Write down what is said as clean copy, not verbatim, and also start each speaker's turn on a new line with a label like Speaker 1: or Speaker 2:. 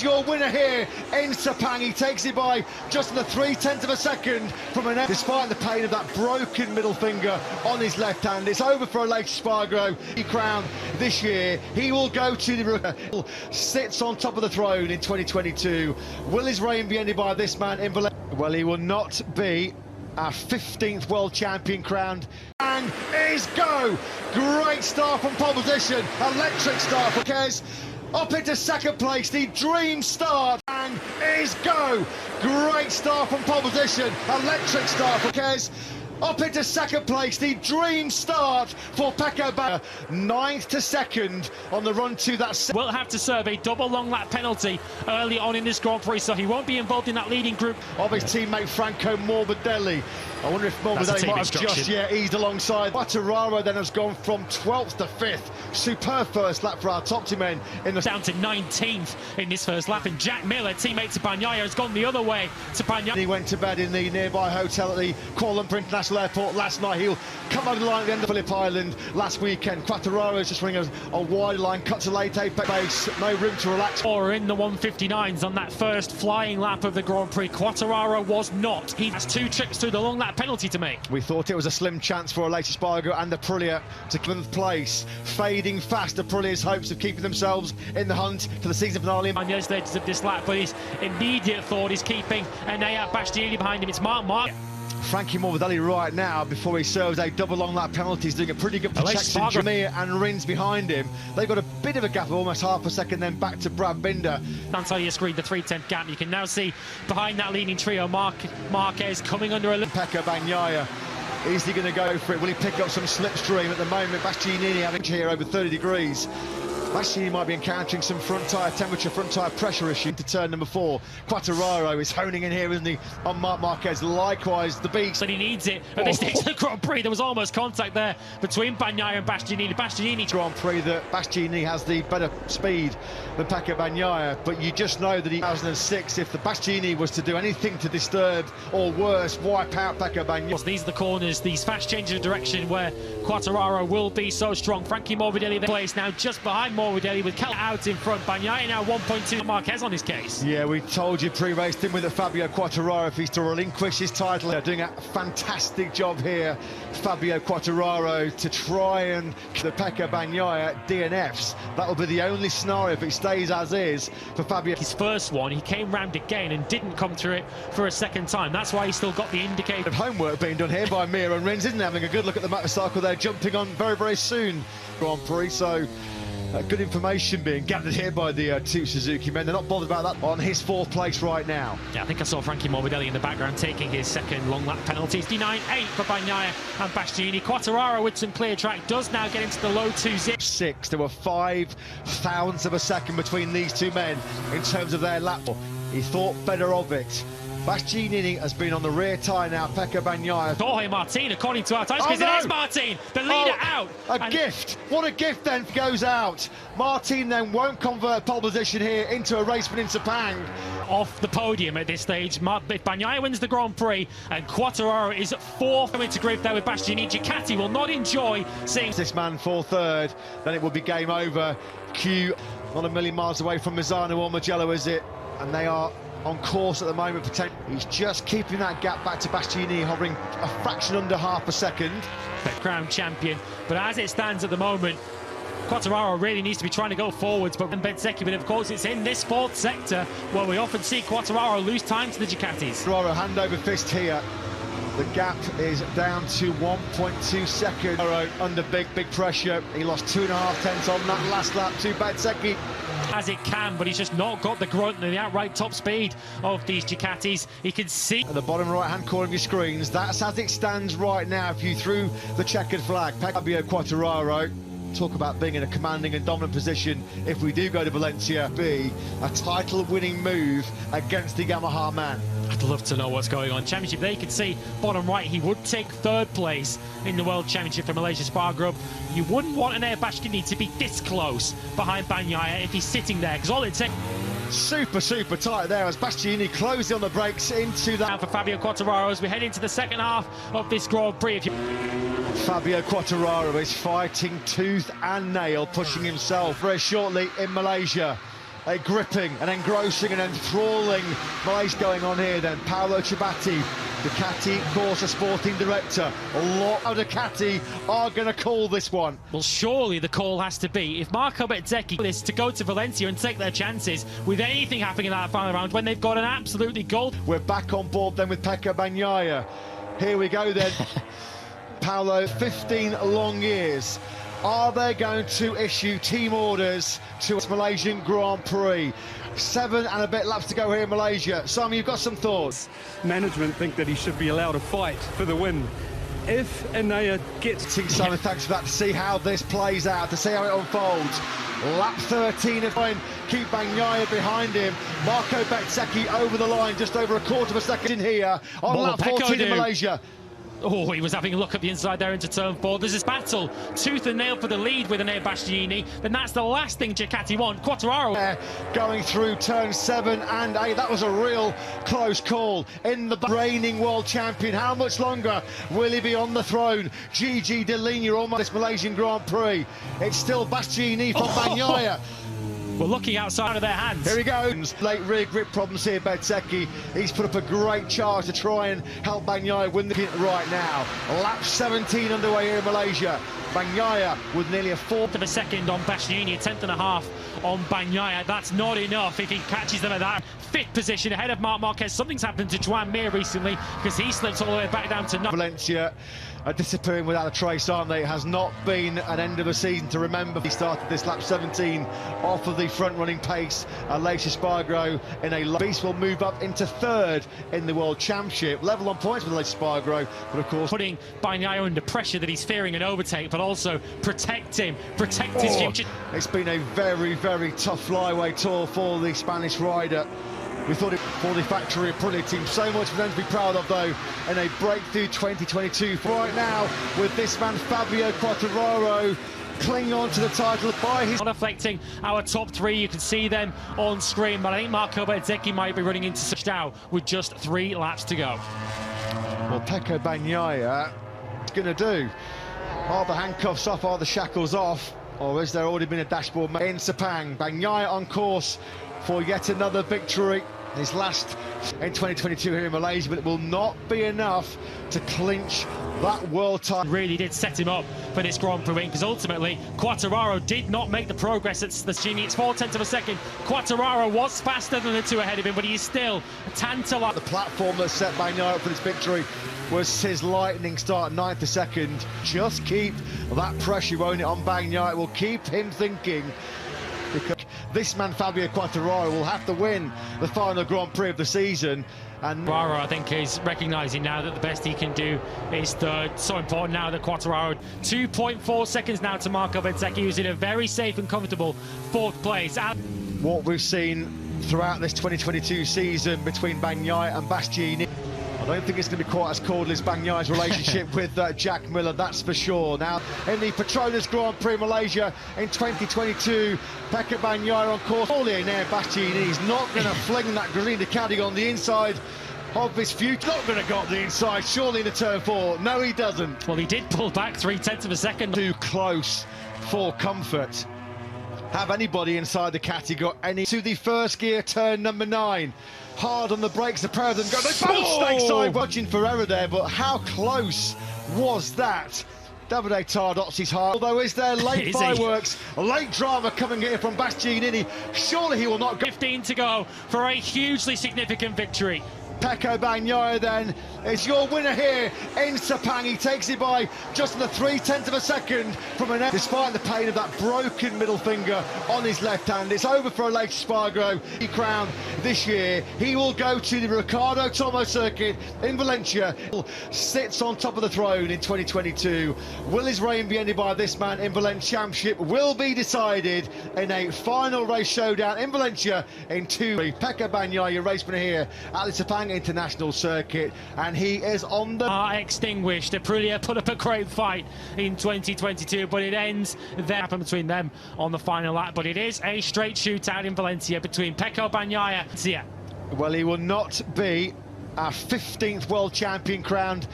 Speaker 1: Your winner here in Sepang. He takes it by just under 0.3 of a second from an despite the pain of that broken middle finger on his left hand. It's over for Malaysia Spargo. Crown this year. He will go to the sits on top of the throne in 2022. Will his reign be ended by this man in Malaysia? Well, he will not be. Our 15th world champion crowned, and is go. Great start from pole position, electric start for Kez. Up into second place, the dream start, and is go. Great start from pole position, electric start for Kez. Up into second place, the dream start for Pecco Bagnaia. 9th to 2nd on the run to that.
Speaker 2: Will have to serve a double long lap penalty early on in this Grand Prix, so he won't be involved in that leading group.
Speaker 1: Of his teammate Franco Morbidelli. I wonder if Morbidelli might have just eased alongside. Quartararo then has gone from 12th to 5th. Superb first lap for our top two men. Down
Speaker 2: to 19th in this first lap, and Jack Miller, teammate to Bagnaia, has gone the other way to Bagnaia.
Speaker 1: He went to bed in the nearby hotel at the Kuala Lumpur International Airport last night. He'll come over the line at the end of Phillip Island last weekend. Quartararo is just running a wide line, cut to late base, no room to relax.
Speaker 2: Or in the 159s on that first flying lap of the Grand Prix. Quartararo was not. He has 2 trips through the long lap penalty to make.
Speaker 1: We thought it was a slim chance for Malaysia Spargo and Aprilia to 7th place. Fading fast Aprilia's hopes of keeping themselves in the hunt for the season finale.
Speaker 2: On the edges of this lap, but his immediate thought is keeping Enea Bastianini behind him. It's Mark.
Speaker 1: Frankie Morbidelli right now, before he serves a double long lap penalty, he's doing a pretty good protection. Jamir and Rins behind him. They've got a bit of a gap of almost half a second, then back to Brad Binder.
Speaker 2: That's how you screen the 3/10 gap. You can now see behind that leading trio, Marquez coming under a little.
Speaker 1: Pecco Bagnaia. Is he going to go for it? Will he pick up some slipstream at the moment? Bastianini having here over 30 degrees. Bastianini might be encountering some front tyre temperature, front tyre pressure issue to turn number 4. Quartararo is honing in here, isn't he, on Marc Marquez. Likewise, the beast.
Speaker 2: But he needs it at this stage of the Grand Prix. There was almost contact there between Bagnaia and Bastianini.
Speaker 1: Grand Prix that Bastianini has the better speed than Pecco Bagnaia, but you just know that in 2006, if the Bastianini was to do anything to disturb or worse, wipe out Pecco Bagnaia.
Speaker 2: These are the corners, these fast changes of direction where Quartararo will be so strong. Frankie Morbidelli, the place now just behind Morbidelli with Kel out in front. Bagnaia now 1.2. Marquez on his case.
Speaker 1: Yeah, we told you pre-raced him with Fabio Quartararo if he's to relinquish his title. They're doing a fantastic job here, Fabio Quartararo, to try and the Pecco Bagnaia DNFs. That will be the only scenario if it stays as is for Fabio.
Speaker 2: His first one, he came round again and didn't come through it for a second time. That's why he's still got the indicator.
Speaker 1: Homework being done here by Mir and Rins, isn't having a good look at the motorcycle they're jumping on very, very soon. Grand Prix, so good information being gathered here by the 2 Suzuki men. They're not bothered about that on his 4th place right now.
Speaker 2: Yeah, I think I saw Frankie Morbidelli in the background taking his second long lap penalty. 59.8 for Bagnaia and Bastianini. Quartararo with some clear track does now get into the low 2-0.
Speaker 1: 6. There were 5 thousandths of a second between these two men in terms of their lap. He thought better of it. Bastianini has been on the rear tyre now. Pecco Bagnaia.
Speaker 2: Jorge Martin, according to our time it is Martin, the leader out.
Speaker 1: A gift. What a gift then goes out. Martin then won't convert pole position here into a race win in Sepang.
Speaker 2: Off the podium at this stage. Bagnaia wins the Grand Prix and Quartararo is 4th. Coming to grief there with Bastianini. Ducati will not enjoy seeing
Speaker 1: this man for 3rd. Then it will be game over. Q not a million miles away from Misano or Mugello, is it? And they are on course at the moment. He's just keeping that gap back to Bastianini, hovering a fraction under half a second.
Speaker 2: The crown champion, but as it stands at the moment, Quartararo really needs to be trying to go forwards, but Bezzecchi, but of course it's in this 4th sector where we often see Quartararo lose time to the Ducatis.
Speaker 1: Quartararo hand over fist here. The gap is down to 1.2 seconds. Under big pressure. He lost 2.5 tenths on that last lap to Bezzecchi.
Speaker 2: As it can, but he's just not got the grunt and the outright top speed of these Ducatis. He can see
Speaker 1: at the bottom right-hand corner of your screens, that's as it stands right now. If you threw the checkered flag, Fabio Quartararo, talk about being in a commanding and dominant position if we do go to Valencia, be a title-winning move against the Yamaha man.
Speaker 2: I'd love to know what's going on. Championship, there you can see bottom right, he would take 3rd place in the World Championship for Malaysia Spargo. You wouldn't want Enea Bastianini to be this close behind Bagnaia if he's sitting there, because all it takes.
Speaker 1: Super tight there as Bastianini closed on the brakes into that.
Speaker 2: Now for Fabio Quartararo as we head into the second half of this Grand Prix.
Speaker 1: Fabio Quartararo is fighting tooth and nail, pushing himself very shortly in Malaysia. a gripping and engrossing and enthralling race going on here then. Paolo Ciabatti, Ducati Corsa sporting director. A lot of Ducati are going to call this one.
Speaker 2: Well, surely the call has to be, if Marco Bezzecchi is to go to Valencia and take their chances with anything happening in that final round when they've got an absolutely gold.
Speaker 1: We're back on board then with Pecco Bagnaia. Here we go then. Paolo, 15 long years. Are they going to issue team orders to this Malaysian Grand Prix? 7 and a bit laps to go here in Malaysia. Simon, you've got some thoughts?
Speaker 3: Management think that he should be allowed to fight for the win. If Anaya gets...
Speaker 1: Simon, thanks for that, to see how this plays out, to see how it unfolds. Lap 13 of time, keep Bagnaia behind him. Marco Bezzecchi over the line, just over a quarter of a second in here on lap 14 in Malaysia.
Speaker 2: Oh, he was having a look at the inside there into turn 4. There's this battle, tooth and nail for the lead with Enea Bastianini. Then that's the last thing Ducati want. Quartararo
Speaker 1: going through turn 7 and 8. That was a real close call. In the reigning world champion, how much longer will he be on the throne? Gigi Dall'Igna on this Malaysian Grand Prix. It's still Bastianini from Bagnaia.
Speaker 2: We're looking outside of their hands.
Speaker 1: Here he goes. Late rear grip problems here, Bezzecchi. He's put up a great charge to try and help Bagnaia win the right now. Lap 17 underway here in Malaysia. Bagnaia with nearly a fourth
Speaker 2: of a second on Bastianini, a tenth and a half on Bagnaia. That's not enough if he catches them at that fifth position ahead of Marc Marquez. Something's happened to Joan Mir recently because he slips all the way back down to
Speaker 1: Valencia are disappearing without a trace, aren't they? It has not been an end of a season to remember. He started this lap 17 off of the front-running pace. Malaysia Spargo in a beast will move up into third in the World Championship. Level on points with Malaysia Spargo, but of course
Speaker 2: putting Bagnaia under pressure that he's fearing an overtake, but also protect him, protect his future.
Speaker 1: It's been a very, very tough flyway tour for the Spanish rider. We thought it for the factory Aprilia team. So much for them to be proud of, though, in a breakthrough 2022. Right now, with this man, Fabio Quartararo, clinging on to the title by his...
Speaker 2: Not affecting our top 3, you can see them on screen, but I think Marco Bezzecchi might be running into such now with just 3 laps to go.
Speaker 1: Well, Pecco Bagnaia is going to do. Are the handcuffs off, are the shackles off, or has there already been a dashboard in Sepang? Bagnaia on course for yet another victory. His last in 2022 here in Malaysia, but it will not be enough to clinch that world title.
Speaker 2: Really did set him up for this Grand Prix win, because ultimately Quartararo did not make the progress at the Gini. It's 4/10 of a second. Quartararo was faster than the 2 ahead of him, but he is still tantalising.
Speaker 1: The platform that set Bagnaia up for this victory was his lightning start, 9th a second. Just keep that pressure, won't it, on Bagnaia? It will keep him thinking, because this man Fabio Quartararo will have to win the final Grand Prix of the season. And
Speaker 2: Quartararo, I think, is recognising now that the best he can do is third. So important now that Quartararo 2.4 seconds now to Marco Bezzecchi, who's in a very safe and comfortable 4th place.
Speaker 1: What we've seen throughout this 2022 season between Bagnaia and Bastianini, I don't think it's going to be quite as cordial as Bagnaia's relationship with Jack Miller, that's for sure. Now, in the Petronas Grand Prix Malaysia in 2022, Pecco Bagnaia on course. Enea Bastianini is not going to fling that green Ducati on the inside of his future. Not going to go up the inside, surely in the turn 4. No, he doesn't.
Speaker 2: Well, he did pull back 3/10 of a second.
Speaker 1: Too close for comfort. Have anybody inside the Ducati got any to the first gear, turn number 9? Hard on the brakes, the pair of them go. They both stay side, watching for error there, but how close was that? Davide Tardozzi's heart. Although is there late fireworks, late drama coming here from Bastianini. Surely he will not go.
Speaker 2: 15 to go for a hugely significant victory.
Speaker 1: Pecco Bagnaia then is your winner here in Sepang. He takes it by just under 3/10 of a second from an... Despite the pain of that broken middle finger on his left hand, it's over for Malaysia Spargo. He crowned this year. He will go to the Ricardo Tomo circuit in Valencia. Sits on top of the throne in 2022. Will his reign be ended by this man in Valencia Championship? Will be decided in a final race showdown in Valencia in 2. Pecco Bagnaia, your race winner here at the Sepang International Circuit, and he is on the...
Speaker 2: extinguished. Aprilia put up a great fight in 2022, but it ends there. Happened between them on the final lap, but it is a straight shootout in Valencia between Pecco Bagnaia and...
Speaker 1: Well, he will not be our 15th world champion crowned